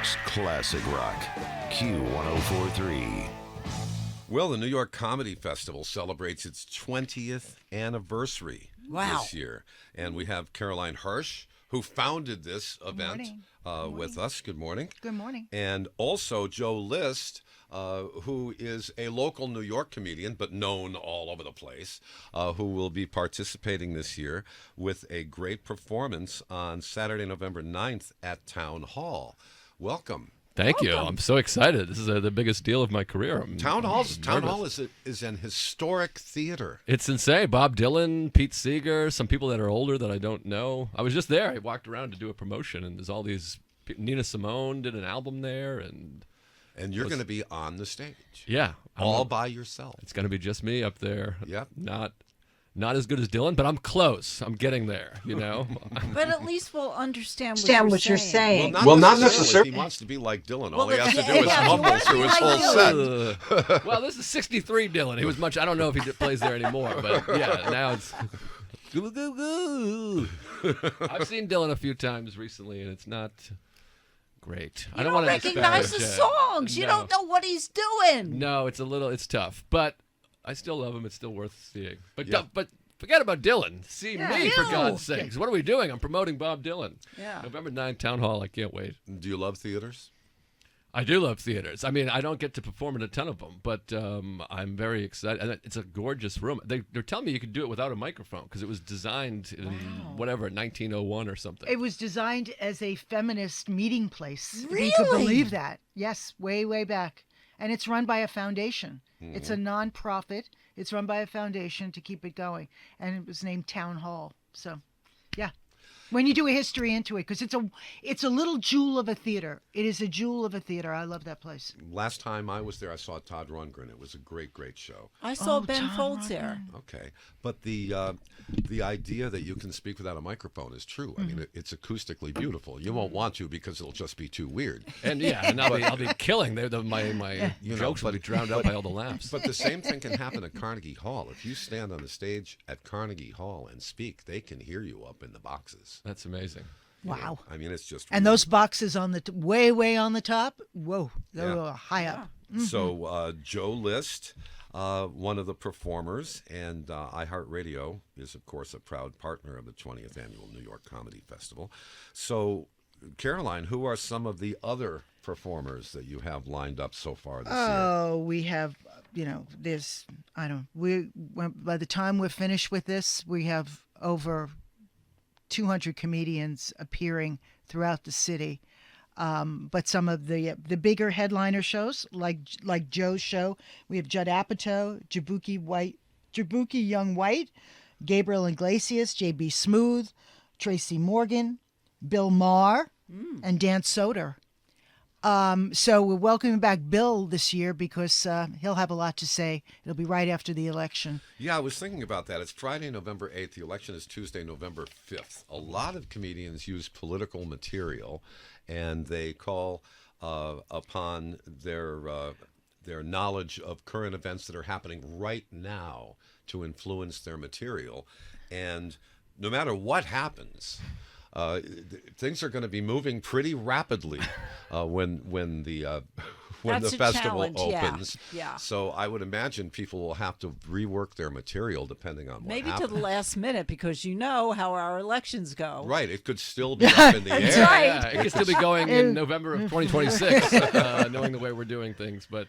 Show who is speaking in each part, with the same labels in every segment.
Speaker 1: York's classic rock. Q1043.
Speaker 2: Well, the New York Comedy Festival celebrates its 20th anniversary this year. And we have Caroline Hirsch, who founded this event with us. Good morning.
Speaker 3: Good morning.
Speaker 2: And also Joe List, who is a local New York comedian, but known all over the place, who will be participating this year with a great performance on Saturday, November 9th at Town Hall. Welcome.
Speaker 4: Thank you. I'm so excited. This is the biggest deal of my career.
Speaker 2: Town Hall is an historic theater.
Speaker 4: It's insane. Bob Dylan, Pete Seeger, some people that are older that I don't know. I was just there. I walked around to do a promotion, and there's all these. Nina Simone did an album there, and
Speaker 2: you're going to be on the stage.
Speaker 4: Yeah,
Speaker 2: all by yourself.
Speaker 4: It's going to be just me up there.
Speaker 2: Yep.
Speaker 4: Not as good as Dylan, but I'm close. I'm getting there, you know.
Speaker 3: But at least we'll understand
Speaker 5: what you're saying.
Speaker 2: Well, not necessarily. He wants to be like Dylan. All he has to do is mumble through his whole set.
Speaker 4: Well, this is 63 Dylan. He was much. I don't know if he plays there anymore, but yeah, now it's. I've seen Dylan a few times recently, and it's not great.
Speaker 3: I don't recognize the songs. You don't know what he's doing.
Speaker 4: No, it's tough, but I still love him. It's still worth seeing. But forget about Dylan. See me, for God's sakes. What are we doing? I'm promoting Bob Dylan.
Speaker 3: Yeah.
Speaker 4: November 9th, Town Hall. I can't wait.
Speaker 2: Do you love theaters?
Speaker 4: I do love theaters. I mean, I don't get to perform in a ton of them, but I'm very excited. And it's a gorgeous room. They're telling me you could do it without a microphone because it was designed in 1901 or something.
Speaker 3: It was designed as a feminist meeting place.
Speaker 5: Really?
Speaker 3: You could believe that. Yes, way, way back. And it's run by a foundation.
Speaker 2: Mm-hmm.
Speaker 3: It's a non-profit. It's run by a foundation to keep it going. And it was named Town Hall. So, yeah. When you do a history into it, because it's a little jewel of a theater. It is a jewel of a theater. I love that place.
Speaker 2: Last time I was there, I saw Todd Rundgren. It was a great, great show.
Speaker 5: I saw Ben Folds there.
Speaker 2: Okay, but the idea that you can speak without a microphone is true. I mean, it's acoustically beautiful. You won't want to because it'll just be too weird.
Speaker 4: And I'll be killing. My jokes will be drowned out by all the laughs.
Speaker 2: But the same thing can happen at Carnegie Hall. If you stand on the stage at Carnegie Hall and speak, they can hear you up in the boxes.
Speaker 4: That's amazing.
Speaker 3: Wow.
Speaker 2: I mean, it's just...
Speaker 3: And those boxes on the way, way on the top, whoa, they're high up.
Speaker 2: Mm-hmm. So Joe List, one of the performers, and iHeartRadio is, of course, a proud partner of the 20th Annual New York Comedy Festival. So, Caroline, who are some of the other performers that you have lined up so far this year?
Speaker 3: Oh, we have, by the time we're finished with this, we have over 200 comedians appearing throughout the city. But some of the bigger headliner shows, like Joe's show, we have Judd Apatow, Jabuki Young White, Gabriel Iglesias, J.B. Smooth, Tracy Morgan, Bill Maher, and Dan Soder. So we're welcoming back Bill this year because he'll have a lot to say. It'll be right after the election.
Speaker 2: Yeah, I was thinking about that. It's Friday, November 8th. The election is Tuesday, November 5th. A lot of comedians use political material, and they call upon their knowledge of current events that are happening right now to influence their material. And no matter what happens... things are going to be moving pretty rapidly when the festival opens.
Speaker 5: Yeah.
Speaker 2: So I would imagine people will have to rework their material depending on what happens.
Speaker 5: To the last minute because you know how our elections go.
Speaker 2: Right. It could still be up in the air.
Speaker 5: That's right.
Speaker 4: Yeah, it could still be going in November of 2026, knowing the way we're doing things. But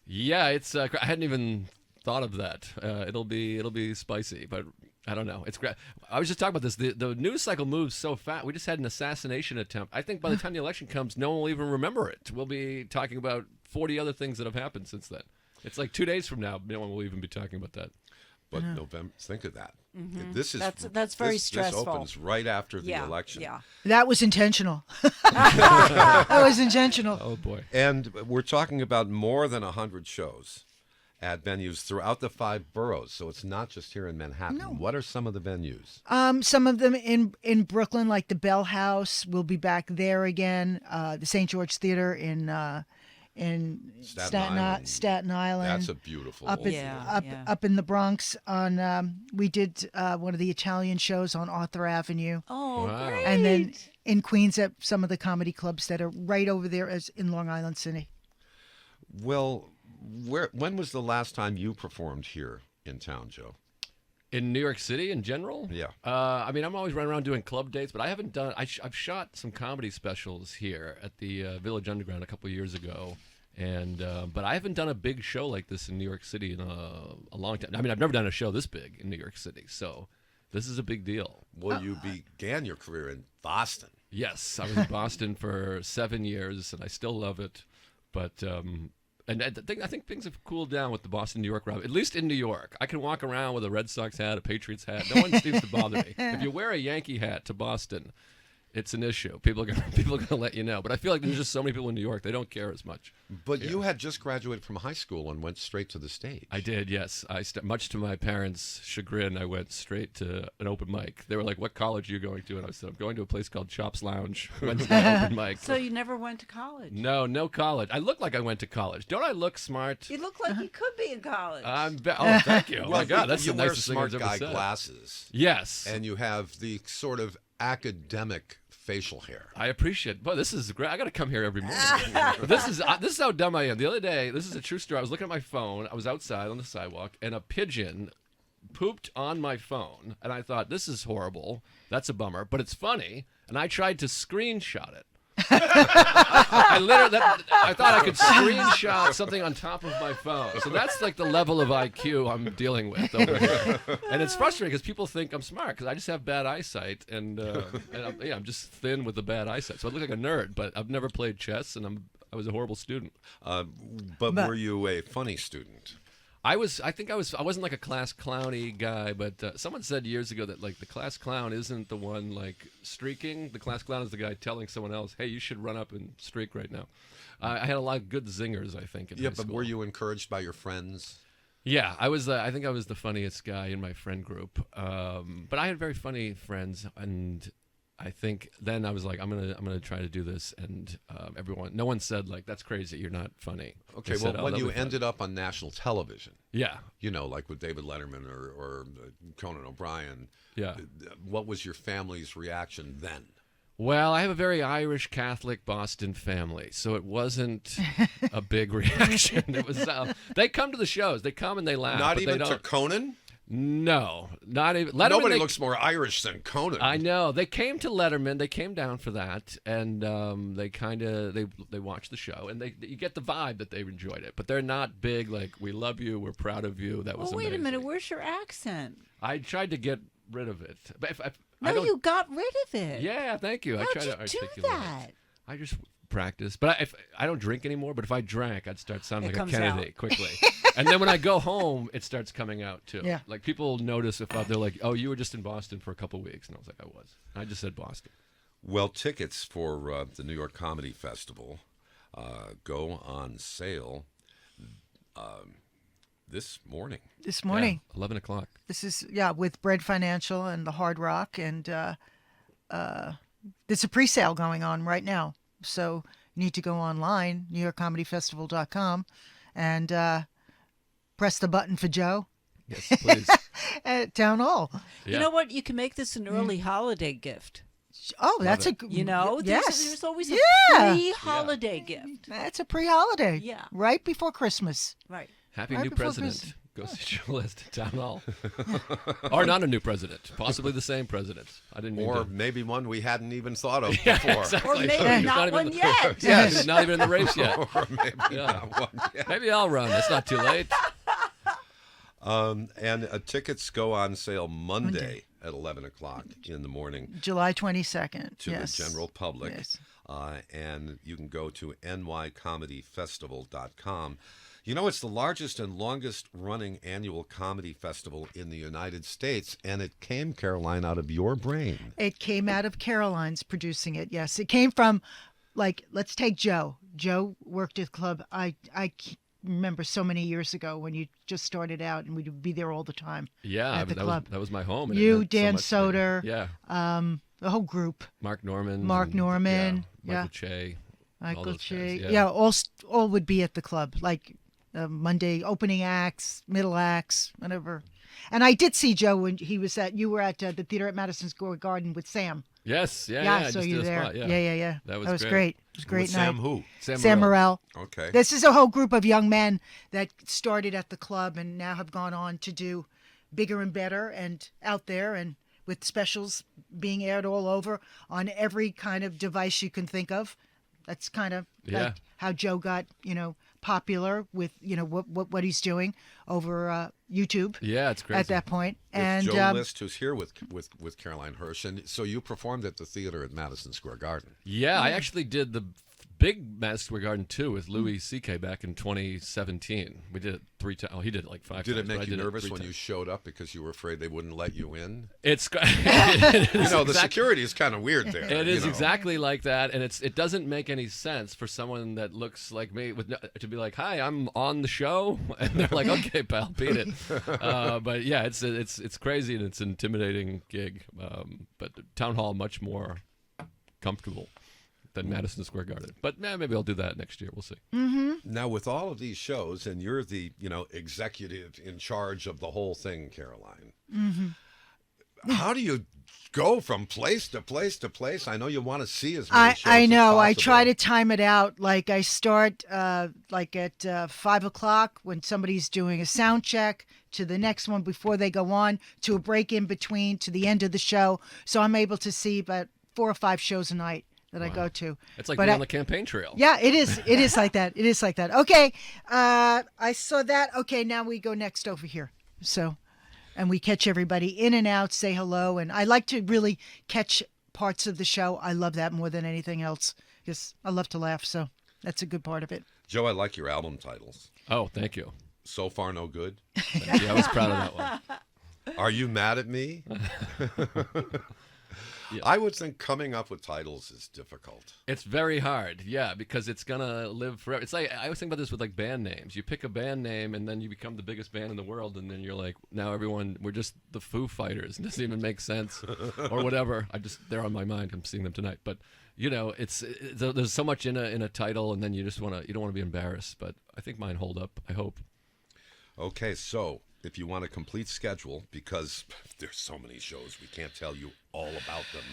Speaker 4: yeah, it's I hadn't even thought of that. It'll be spicy, but. I don't know. It's great. I was just talking about this. The news cycle moves so fast. We just had an assassination attempt. I think by the time the election comes, no one will even remember it. We'll be talking about 40 other things that have happened since then. It's like 2 days from now, no one will even be talking about that.
Speaker 2: But November, think of that.
Speaker 5: Mm-hmm.
Speaker 2: This is
Speaker 5: that's very stressful.
Speaker 2: This opens right after the election.
Speaker 5: Yeah.
Speaker 3: That was intentional. That was intentional.
Speaker 4: Oh, boy.
Speaker 2: And we're talking about more than 100 shows at venues throughout the 5 boroughs, so it's not just here in Manhattan.
Speaker 3: No.
Speaker 2: What are some of the venues?
Speaker 3: Some of them in Brooklyn, like the Bell House. We'll be back there again. The St. George Theater in in
Speaker 2: Staten
Speaker 3: Staten Island.
Speaker 2: That's a beautiful.
Speaker 3: up in,
Speaker 5: Yeah,
Speaker 3: up in the Bronx. We did one of the Italian shows on Arthur Avenue,
Speaker 5: Oh,
Speaker 4: Wow.
Speaker 5: great.
Speaker 3: and then in Queens at some of the comedy clubs that are right over there as in Long Island City.
Speaker 2: Well, when was the last time you performed here in town, Joe?
Speaker 4: In New York City in general?
Speaker 2: Yeah.
Speaker 4: I mean, I'm always running around doing club dates, but I haven't done. I've shot some comedy specials here at the Village Underground a couple of years ago, and but I haven't done a big show like this in New York City in a long time. I mean, I've never done a show this big in New York City, so this is a big deal.
Speaker 2: Well, you began your career in Boston.
Speaker 4: Yes, I was in Boston for 7 years, and I still love it, but. And I think things have cooled down with the Boston-New York rivalry, at least in New York. I can walk around with a Red Sox hat, a Patriots hat. No one seems to bother me. If you wear a Yankee hat to Boston, it's an issue. People are gonna let you know. But I feel like there's just so many people in New York, they don't care as much.
Speaker 2: But you had just graduated from high school and went straight to the stage.
Speaker 4: I did, yes. Much to my parents' chagrin, I went straight to an open mic. They were like, "What college are you going to?" And I said, "I'm going to a place called Chops Lounge." Wednesday open mic.
Speaker 5: So you never went to college?
Speaker 4: No college. I look like I went to college. Don't I look smart?
Speaker 5: You look like you could be in college.
Speaker 4: Oh, thank you. Oh my God, that's
Speaker 2: you
Speaker 4: the
Speaker 2: wear
Speaker 4: nicest thing
Speaker 2: smart
Speaker 4: I've ever
Speaker 2: guy
Speaker 4: said.
Speaker 2: glasses,
Speaker 4: Yes.
Speaker 2: and you have the sort of academic facial hair.
Speaker 4: I appreciate. Boy, this is great. I got to come here every morning. This is how dumb I am. The other day, this is a true story. I was looking at my phone. I was outside on the sidewalk, and a pigeon pooped on my phone, and I thought, this is horrible. That's a bummer, but it's funny. And I tried to screenshot it. I thought I could screenshot something on top of my phone. So that's like the level of IQ I'm dealing with over here. And it's frustrating because people think I'm smart because I just have bad eyesight and I'm just thin with the bad eyesight. So I look like a nerd, but I've never played chess and I was a horrible student.
Speaker 2: But were you a funny student?
Speaker 4: I wasn't like a class clowny guy, but someone said years ago that like the class clown isn't the one like streaking. The class clown is the guy telling someone else, "Hey, you should run up and streak right now." I had a lot of good zingers, I think. In high
Speaker 2: but
Speaker 4: school.
Speaker 2: were you encouraged by your friends?
Speaker 4: Yeah, I was. I think I was the funniest guy in my friend group. But I had very funny friends, and I think then I was like, I'm gonna try to do this, and no one said like, "That's crazy, you're not funny."
Speaker 2: Okay,
Speaker 4: They said,
Speaker 2: well, when
Speaker 4: "That'll
Speaker 2: you
Speaker 4: be fun."
Speaker 2: ended up on national television,
Speaker 4: Yeah,
Speaker 2: you know, like with David Letterman or Conan O'Brien,
Speaker 4: yeah.
Speaker 2: what was your family's reaction then?
Speaker 4: Well, I have a very Irish Catholic Boston family, so it wasn't a big reaction. It was they come to the shows, they come and they laugh.
Speaker 2: Not
Speaker 4: but
Speaker 2: even
Speaker 4: they
Speaker 2: to
Speaker 4: don't.
Speaker 2: Conan?
Speaker 4: No, not even. Letterman,
Speaker 2: Nobody looks more Irish than Conan.
Speaker 4: I know. They came to Letterman. They came down for that, and they watched the show, and you get the vibe that they enjoyed it. But they're not big like, "We love you. We're proud of you." That was
Speaker 5: Well, wait
Speaker 4: amazing.
Speaker 5: a minute. Where's your accent?
Speaker 4: I tried to get rid of it, but if I
Speaker 5: No,
Speaker 4: don't,
Speaker 5: you got rid of it.
Speaker 4: Yeah, thank you. I
Speaker 5: How'd
Speaker 4: try
Speaker 5: you
Speaker 4: to
Speaker 5: do
Speaker 4: articulate.
Speaker 5: that?
Speaker 4: I just practice, but if I don't drink anymore. But if I drank, I'd start sounding
Speaker 5: It
Speaker 4: like a
Speaker 5: comes
Speaker 4: Kennedy
Speaker 5: out.
Speaker 4: quickly. And then when I go home, it starts coming out too.
Speaker 3: Yeah.
Speaker 4: Like people notice if they're like, "Oh, you were just in Boston for a couple weeks," and I was like, "I was." I just said Boston.
Speaker 2: Well, tickets for the New York Comedy Festival go on sale this morning.
Speaker 3: This morning.
Speaker 4: Yeah, 11 o'clock.
Speaker 3: This is with Bread Financial and the Hard Rock, and there's a pre-sale going on right now. So you need to go online, NewYorkComedyFestival.com, and press the button for Joe
Speaker 4: Yes, please.
Speaker 3: at Town Hall.
Speaker 4: Yeah.
Speaker 5: You know what? You can make this an early holiday gift.
Speaker 3: Oh, that's
Speaker 4: it.
Speaker 3: a
Speaker 5: You know,
Speaker 3: yes,
Speaker 5: there's always a
Speaker 3: Yeah.
Speaker 5: pre-holiday gift.
Speaker 3: that's a pre-holiday.
Speaker 5: Yeah.
Speaker 3: right before Christmas.
Speaker 5: Right.
Speaker 4: Happy
Speaker 3: Right
Speaker 4: new
Speaker 3: before
Speaker 4: president. Go see Joe List at Town Hall. Or not a new president. Possibly the same president. I didn't mean
Speaker 2: Or
Speaker 4: to.
Speaker 2: maybe one we hadn't even thought of
Speaker 4: Yeah,
Speaker 2: before.
Speaker 4: exactly.
Speaker 5: Or maybe
Speaker 4: He's
Speaker 5: not
Speaker 4: even
Speaker 5: one
Speaker 4: in the-
Speaker 5: yet.
Speaker 4: Yeah, he's not even in the race yet.
Speaker 2: Or maybe
Speaker 4: Yeah.
Speaker 2: not one yet.
Speaker 4: Maybe I'll run. It's not too late.
Speaker 2: And tickets go on sale Monday at 11 o'clock in the morning
Speaker 3: July 22nd.
Speaker 2: to
Speaker 3: yes.
Speaker 2: the general public.
Speaker 3: Yes.
Speaker 2: And you can go to nycomedyfestival.com. You know, it's the largest and longest running annual comedy festival in the United States, and it came, Caroline, out of your brain.
Speaker 3: It came out of Caroline's producing it. Yes, it came from, like, let's take Joe. Joe worked at the club. I remember so many years ago when you just started out, and we'd be there all the time.
Speaker 4: Yeah,
Speaker 3: At the
Speaker 4: that
Speaker 3: club.
Speaker 4: was my home. and it
Speaker 3: You,
Speaker 4: meant so
Speaker 3: Dan
Speaker 4: much to me.
Speaker 3: Soder.
Speaker 4: Yeah.
Speaker 3: The whole group.
Speaker 4: Mark Norman.
Speaker 3: Mark Norman,
Speaker 4: Yeah. Michael
Speaker 3: yeah.
Speaker 4: Che.
Speaker 3: Michael
Speaker 4: those
Speaker 3: J.
Speaker 4: guys,
Speaker 3: Yeah, all would be at the club, like Monday opening acts, middle acts, whatever. And I did see Joe when you were at the theater at Madison Square Garden with Sam.
Speaker 4: Yes, yeah,
Speaker 3: Yeah,
Speaker 4: I
Speaker 3: I saw
Speaker 4: just
Speaker 3: you
Speaker 4: did a
Speaker 3: there.
Speaker 4: spot, yeah.
Speaker 3: Yeah.
Speaker 4: That was
Speaker 3: great.
Speaker 4: great.
Speaker 3: It was a great
Speaker 2: With
Speaker 3: night.
Speaker 2: Sam who?
Speaker 3: Sam Morrell.
Speaker 2: Okay.
Speaker 3: This is a whole group of young men that started at the club and now have gone on to do bigger and better and out there, and with specials being aired all over on every kind of device you can think of. That's kind of like how Joe got, popular with, what he's doing over YouTube.
Speaker 4: Yeah, it's crazy.
Speaker 3: At that point.
Speaker 2: It's
Speaker 3: And
Speaker 2: Joe List, who's here with Caroline Hirsch, and so you performed at the theater at Madison Square Garden.
Speaker 4: Yeah, I actually did the big Madison Square Garden too with Louis C.K. back in 2017. We did it 3 times. Oh, he did it like 5
Speaker 2: Did
Speaker 4: times.
Speaker 2: it make
Speaker 4: but I
Speaker 2: you
Speaker 4: did
Speaker 2: nervous
Speaker 4: 3
Speaker 2: when you
Speaker 4: times.
Speaker 2: showed up because you were afraid they wouldn't let you in?
Speaker 4: It's
Speaker 2: The security is kind of weird there.
Speaker 4: It is exactly like that, and it doesn't make any sense for someone that looks like me to be like, "Hi, I'm on the show," and they're like, "Okay, pal, beat it." But yeah, it's crazy and it's an intimidating gig. But the town hall much more comfortable than Madison Square Garden. But maybe I'll do that next year. We'll see.
Speaker 2: Now, with all of these shows, and you're the executive in charge of the whole thing, Caroline. How do you go from place to place to place? I know you want to see as many shows
Speaker 3: I know.
Speaker 2: as
Speaker 3: I try to
Speaker 2: possible.
Speaker 3: time it out. Like I start like at 5 o'clock when somebody's doing a sound check, to the next one before they go on, to a break in between, to the end of the show. So I'm able to see about 4 or 5 shows a night that I go to.
Speaker 4: It's like
Speaker 3: But
Speaker 4: being on the campaign trail.
Speaker 3: Yeah, it is. It is like that. It is like that. Okay, I saw that. Okay, now we go next over here. So, and we catch everybody in and out, say hello, and I like to really catch parts of the show. I love that more than anything else because I love to laugh. So that's a good part of it.
Speaker 2: Joe, I like your album titles.
Speaker 4: Oh, thank you.
Speaker 2: So Far No Good.
Speaker 4: Thank you. I was proud of that one.
Speaker 2: Are you mad at me?
Speaker 4: Yeah.
Speaker 2: I would think coming up with titles is difficult.
Speaker 4: It's very hard, yeah, because it's gonna live forever. It's like I always think about this with like band names. You pick a band name, and then you become the biggest band in the world, and then you're like, now we're just the Foo Fighters. It doesn't even make sense, or whatever. They're on my mind. I'm seeing them tonight, but there's so much in a title, and then you don't want to be embarrassed. But I think mine hold up. I hope.
Speaker 2: Okay, so if you want a complete schedule, because there's so many shows, we can't tell you all about them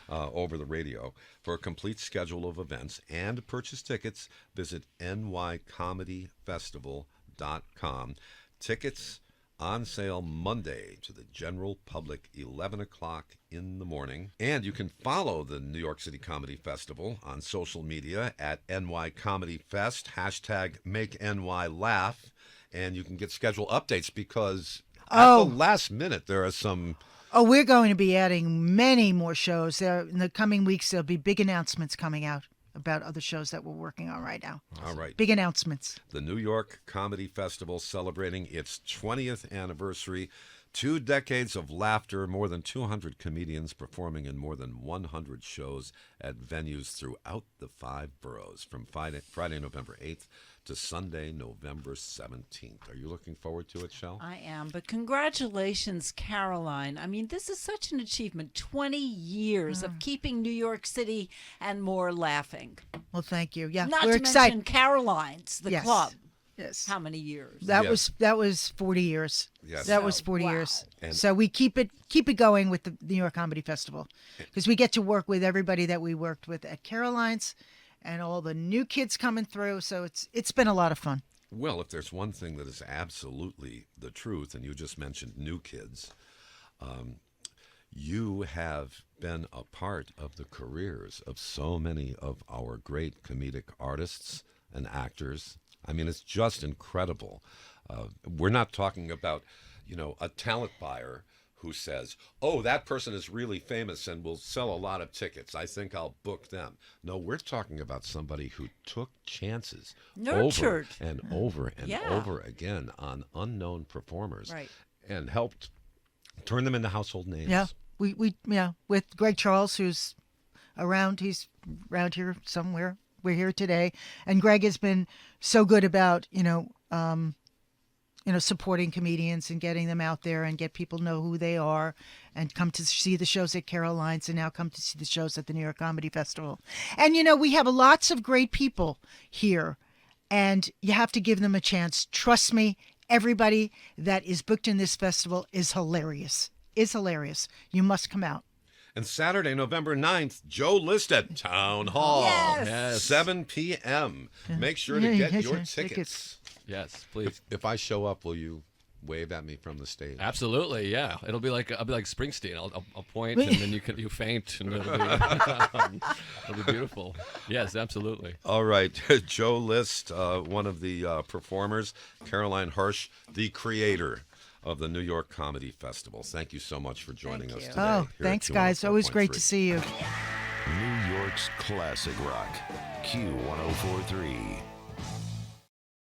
Speaker 2: over the radio. For a complete schedule of events and to purchase tickets, visit nycomedyfestival.com. Tickets on sale Monday to the general public, 11 o'clock in the morning. And you can follow the New York City Comedy Festival on social media at NYComedyFest, hashtag MakeNYLaugh. And you can get schedule updates because at the last minute there are some...
Speaker 3: Oh, we're going to be adding many more shows. In the coming weeks, there'll be big announcements coming out about other shows that we're working on right now.
Speaker 2: All right.
Speaker 3: Big announcements.
Speaker 2: The New York Comedy Festival celebrating its 20th anniversary. 2 decades of laughter, more than 200 comedians performing in more than 100 shows at venues throughout the 5 boroughs from Friday November 8th to Sunday, November 17th. Are you looking forward to it, Shel?
Speaker 5: I am, but congratulations, Caroline. I mean, this is such an achievement. 20 years of keeping New York City and more laughing.
Speaker 3: Well, thank you. Yeah,
Speaker 5: Not
Speaker 3: we're
Speaker 5: to
Speaker 3: excited.
Speaker 5: mention Caroline's, the
Speaker 3: Yes.
Speaker 5: club.
Speaker 3: Yes.
Speaker 5: How many years?
Speaker 3: That
Speaker 2: Yes.
Speaker 3: was 40 years.
Speaker 2: Yes.
Speaker 3: That was
Speaker 5: So,
Speaker 3: 40
Speaker 5: wow.
Speaker 3: years.
Speaker 2: And-
Speaker 3: So we keep it going with the New York Comedy Festival because we get to work with everybody that we worked with at Caroline's and all the new kids coming through. So it's been a lot of fun.
Speaker 2: Well, if there's one thing that is absolutely the truth, and you just mentioned new kids, you have been a part of the careers of so many of our great comedic artists and actors. I mean, it's just incredible. We're not talking about, a talent buyer who says, oh, that person is really famous and will sell a lot of tickets. I think I'll book them. No, we're talking about somebody who took chances
Speaker 5: Nurtured.
Speaker 2: over and over and
Speaker 5: Yeah.
Speaker 2: over again on unknown performers
Speaker 5: Right.
Speaker 2: and helped turn them into household names.
Speaker 3: Yeah. We with Greg Charles, who's around. He's around here somewhere. We're here today, and Greg has been so good about supporting comedians and getting them out there and get people to know who they are and come to see the shows at Caroline's and now come to see the shows at the New York Comedy Festival. And, we have lots of great people here, and you have to give them a chance. Trust me, everybody that is booked in this festival is hilarious. You must come out.
Speaker 2: And Saturday, November 9th, Joe List at Town Hall.
Speaker 5: Yes.
Speaker 2: 7 p.m. Make sure to get your tickets.
Speaker 4: Yes, please.
Speaker 2: If I show up, will you wave at me from the stage?
Speaker 4: Absolutely, yeah. I'll be like Springsteen. I'll point, and then you faint, and it'll be beautiful. Yes, absolutely.
Speaker 2: All right, Joe List, one of the performers, Caroline Hirsch, the creator of the New York Comedy Festival. Thank you so much for joining us today.
Speaker 3: Oh,
Speaker 2: here at
Speaker 3: thanks, guys. Always great to
Speaker 2: 104.3.
Speaker 3: see you.
Speaker 1: New York's classic rock. Q1043.